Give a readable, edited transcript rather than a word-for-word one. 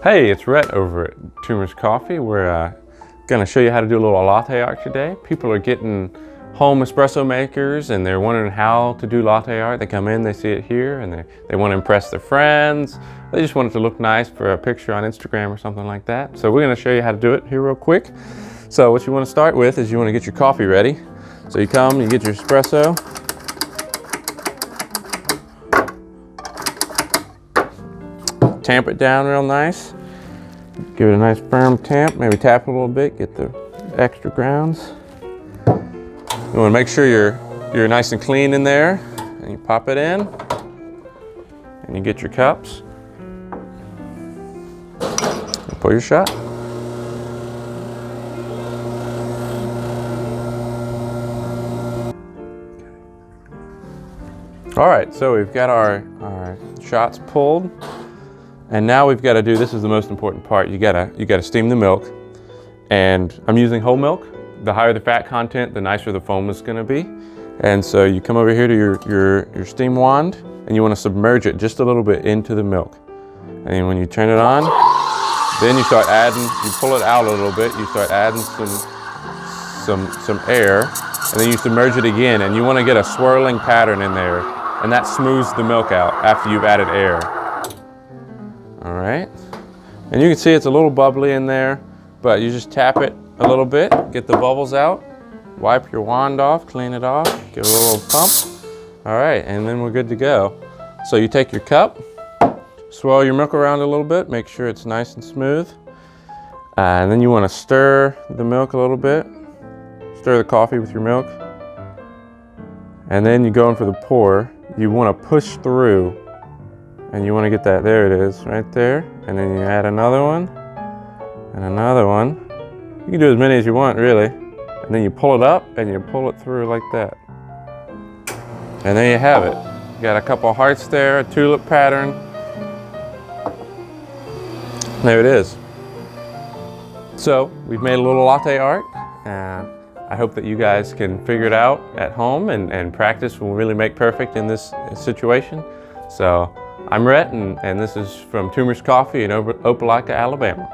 Hey, it's Rhett over at Toomer's Coffee. We're gonna show you how to do a little latte art today. People are getting home espresso makers and they're wondering how to do latte art. They come in, they see it here, and they want to impress their friends. They just want it to look nice for a picture on Instagram or something like that. So we're gonna show you how to do it here real quick. So what you wanna start with is you wanna get your coffee ready. So you come, you get your espresso. Tamp it down real nice. Give it a nice firm tamp, maybe tap it a little bit, get the extra grounds. You want to make sure you're nice and clean in there, and you pop it in, and you get your cups. And pour your shot. All right, so we've got our shots pulled. And now we've got to do, this is the most important part, you gotta steam the milk. And I'm using whole milk. The higher the fat content, the nicer the foam is gonna be. And so you come over here to your steam wand, and you wanna submerge it just a little bit into the milk. And then when you turn it on, then you start adding, you pull it out a little bit, you start adding some air, and then you submerge it again, and you wanna get a swirling pattern in there, and that smooths the milk out after you've added air. All right, and you can see it's a little bubbly in there, but you just tap it a little bit, get the bubbles out, wipe your wand off, clean it off, give it a little pump. All right, and then we're good to go. So you take your cup, swirl your milk around a little bit, make sure it's nice and smooth. And then you want to stir the milk a little bit, stir the coffee with your milk. And then you go in for the pour. You want to push through. And you want to get that, there it is, right there. And then you add another one, and another one. You can do as many as you want, really. And then you pull it up, and you pull it through like that. And there you have it. You got a couple hearts there, a tulip pattern. There it is. So, we've made a little latte art. I hope that you guys can figure it out at home, and practice will really make perfect in this situation. So, I'm Rhett, and this is from Toomer's Coffee in Opelika, Alabama.